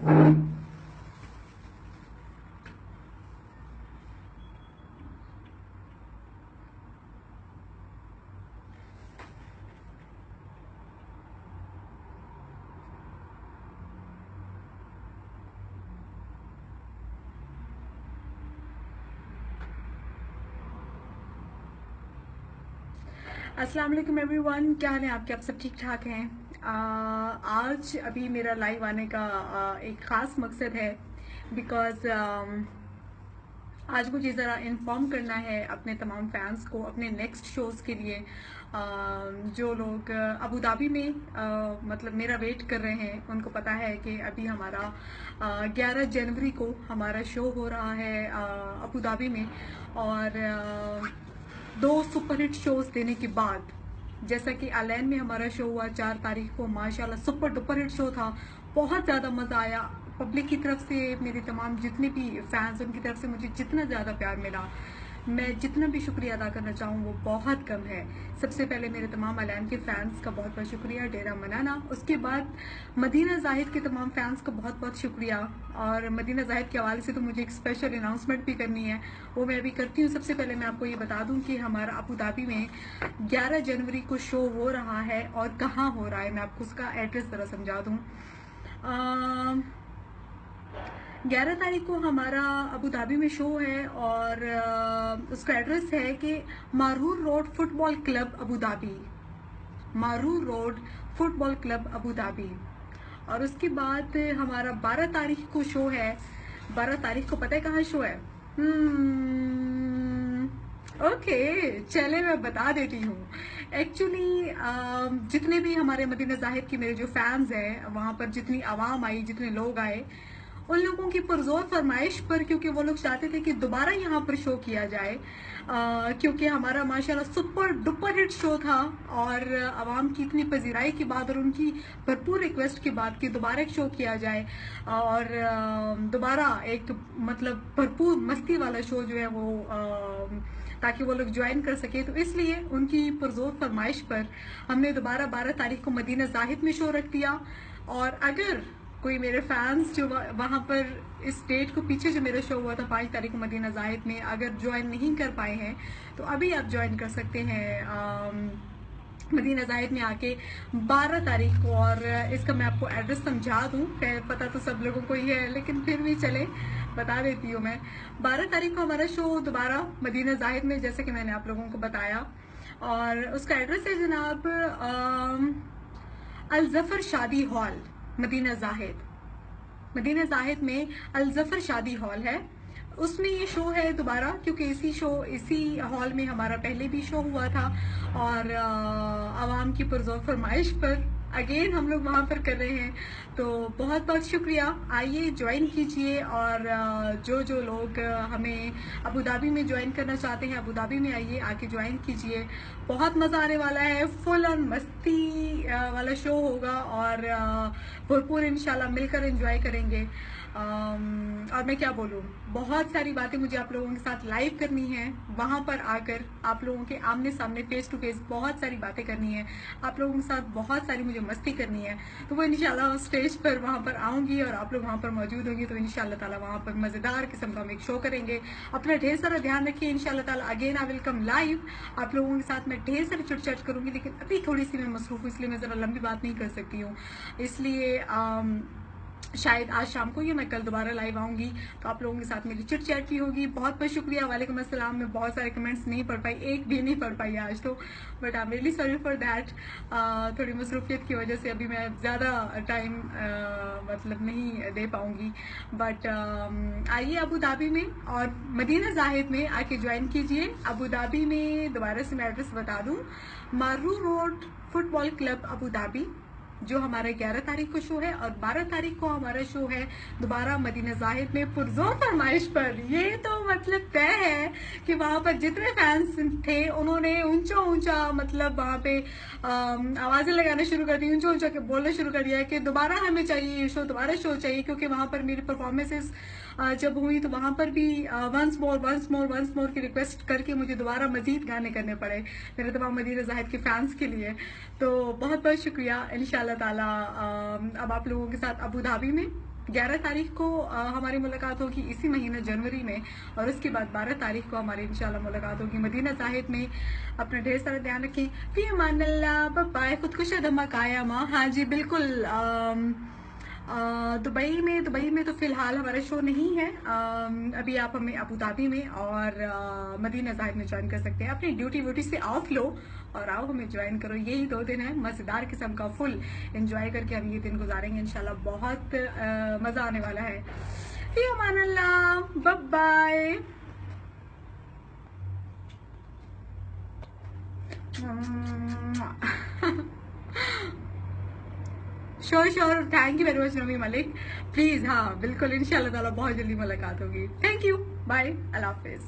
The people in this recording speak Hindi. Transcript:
अस्सलाम वालेकुम एवरीवन, क्या हाल है आपके? आप सब ठीक ठाक हैं? आज अभी मेरा लाइव आने का एक ख़ास मकसद है बिकॉज़ आज मुझे ज़रा इन्फॉर्म करना है अपने तमाम फैंस को अपने नेक्स्ट शोज़ के लिए। जो लोग अबू धाबी में मतलब मेरा वेट कर रहे हैं, उनको पता है कि अभी हमारा 11 जनवरी को हमारा शो हो रहा है अबू धाबी में। और दो सुपरहिट शोज़ देने के बाद, जैसा कि अलैन में हमारा शो हुआ 4 तारीख को, माशाल्लाह सुपर डुपर हिट शो था। बहुत ज़्यादा मज़ा आया। पब्लिक की तरफ से, मेरे तमाम जितने भी फैंस, उनकी तरफ से मुझे जितना ज़्यादा प्यार मिला, मैं जितना भी शुक्रिया अदा करना चाहूँ वो बहुत कम है। सबसे पहले मेरे तमाम अलैन के फैंस का बहुत बहुत शुक्रिया, डेरा मनाना। उसके बाद मदीना जाहिद के तमाम फैंस का बहुत बहुत शुक्रिया। और मदीना जाहिद के हवाले से तो मुझे एक स्पेशल अनाउंसमेंट भी करनी है, वो मैं अभी करती हूँ। सबसे पहले मैं आपको ये बता दूँ कि हमारा अबू धाबी में 11 जनवरी को शो हो रहा है और कहाँ हो रहा है, मैं आपको उसका एड्रेस ज़रा समझा दूँ। 11 तारीख को हमारा अबू धाबी में शो है और उसका एड्रेस है कि Marur road football club Abu Dhabi, Marur road football club Abu Dhabi. और उसके बाद हमारा 12 तारीख को शो है। 12 तारीख को पता है कहाँ शो है? ओके, चले मैं बता देती हूँ। एक्चुअली जितने भी हमारे मदीना जाहिद की मेरे जो फैंस हैं, वहाँ पर जितनी आवाम आई, जितने लोग आए, उन लोगों की पुरजोर फरमाइश पर, क्योंकि वो लोग चाहते थे कि दोबारा यहाँ पर शो किया जाए, क्योंकि हमारा माशाल्लाह सुपर डुपर हिट शो था और आवाम की इतनी पजीराई के बाद और उनकी भरपूर रिक्वेस्ट के बाद कि दोबारा एक शो किया जाए और दोबारा एक मतलब भरपूर मस्ती वाला शो जो है वो ताकि वो लोग ज्वाइन कर सके, तो इसलिए उनकी पुरजोर फरमाइश पर हमने दोबारा 12 तारीख को मदीना जाहिद में शो रख दिया। और अगर कोई मेरे फैंस जो वहाँ पर इस डेट को पीछे जो मेरा शो हुआ था 5 तारीख को मदीना जाहिद में, अगर ज्वाइन नहीं कर पाए हैं तो अभी आप ज्वाइन कर सकते हैं मदीना जाहिद में आके 12 तारीख को। और इसका मैं आपको एड्रेस समझा दूं, पता तो सब लोगों को ही है लेकिन फिर भी चले बता देती हूँ मैं। 12 तारीख को हमारा शो दोबारा मदीना जाहिद में, जैसे कि मैंने आप लोगों को बताया, और उसका एड्रेस है जनाब अल जफर शादी हॉल मदीना जाहिद। मदीना जाहिद में अल जफर शादी हॉल है, उसमें ये शो है दोबारा, क्योंकि इसी हॉल में हमारा पहले भी शो हुआ था और आवाम की पुरजोर फरमाइश पर अगेन हम लोग वहाँ पर कर रहे हैं। तो बहुत बहुत शुक्रिया, आइए ज्वाइन कीजिए। और जो जो लोग हमें अबू धाबी में ज्वाइन करना चाहते हैं, अबू धाबी में आइए, आके ज्वाइन कीजिए। बहुत मज़ा आने वाला है, फुल ऑन मस्ती वाला शो होगा और भरपूर इंशाल्लाह मिलकर एंजॉय करेंगे। और मैं क्या बोलूँ, बहुत सारी बातें मुझे आप लोगों के साथ लाइव करनी है, वहाँ पर आकर आप लोगों के आमने सामने फेस टू फेस बहुत सारी बातें करनी है, आप लोगों के साथ बहुत सारी मुझे मस्ती करनी है। तो वो इंशाल्लाह स्टेज पर वहाँ पर आऊँगी और आप लोग वहाँ पर मौजूद होंगे, तो इंशाल्लाह ताला वहाँ पर मज़ेदार किस्म का हम एक शो करेंगे। अपना ढेर सारा ध्यान रखिए। इंशाल्लाह ताला again I will come live, आप लोगों के साथ मैं ढेर सारी चिट चैट करूँगी, लेकिन अभी थोड़ी सी मैं मसरूफ़ हूँ, इसलिए मैं ज़रा लंबी बात नहीं कर सकती हूँ। इसलिए शायद आज शाम को या मैं कल दोबारा लाइव आऊंगी, तो आप लोगों के साथ मेरी चिट चैट की होगी। बहुत बहुत शुक्रिया, वालेकुम अस्सलाम। मैं बहुत सारे कमेंट्स नहीं पढ़ पाई, एक भी नहीं पढ़ पाई आज तो, but I am really sorry for that. थोड़ी मसरूफियत की वजह से अभी मैं ज़्यादा टाइम मतलब नहीं दे पाऊंगी। बट आइए अबू धाबी में और मदीना जाहिद में आके ज्वाइन कीजिए। अबू धाबी में दोबारा से मैं एड्रेस बता दूँ, मारू road football club Abu Dhabi, जो हमारा 11 तारीख को शो है, और 12 तारीख को हमारा शो है दोबारा मदीना जाहिद में पुरजोर फरमाइश पर। ये तो मतलब तय है कि वहाँ पर जितने फैंस थे उन्होंने ऊंचा ऊंचा मतलब वहाँ पे आवाजें लगाना शुरू कर दी, ऊंचा ऊंचा बोलना शुरू कर दिया कि दोबारा हमें चाहिए ये शो, दोबारा शो चाहिए। क्योंकि वहाँ पर मेरी परफॉर्मेंसेस जब हुई तो वहाँ पर भी वंस मोर की रिक्वेस्ट करके मुझे दोबारा मजीद गाने करने पड़े मेरे तमाम मदीना जाहिद के फैंस के लिए। तो बहुत बहुत शुक्रिया। इंशाल्लाह ताला अब आप लोगों के साथ अबू धाबी में 11 तारीख को हमारी मुलाकात होगी इसी महीने जनवरी में, और उसके बाद 12 तारीख को हमारी इंशाल्लाह मुलाकात होगी मदीना ज़ाहिद में। अपना ढेर सारा ध्यान रखें। फी अमान अल्लाह, बाय बाय। खुदकुश धमा कायमा। हाँ जी बिल्कुल। दुबई में तो फिलहाल हमारा शो नहीं है। अभी आप हमें अबू धाबी में और मदीना ज़ाहिद में ज्वाइन कर सकते हैं। अपनी ड्यूटी व्यूटी से ऑफ लो और आओ हमें ज्वाइन करो। यही 2 दिन है मजेदार किस्म का, फुल एंजॉय करके हम ये दिन गुजारेंगे इंशाल्लाह। बहुत मजा आने वाला है। फी अमान अल्लाह, bye bye. Sure, thank you very much Nami Malik. Please हाँ बिल्कुल, इंशाल्लाह ताला बहुत जल्दी मुलाकात होगी। थैंक यू, बाय, अल्लाह हाफिज।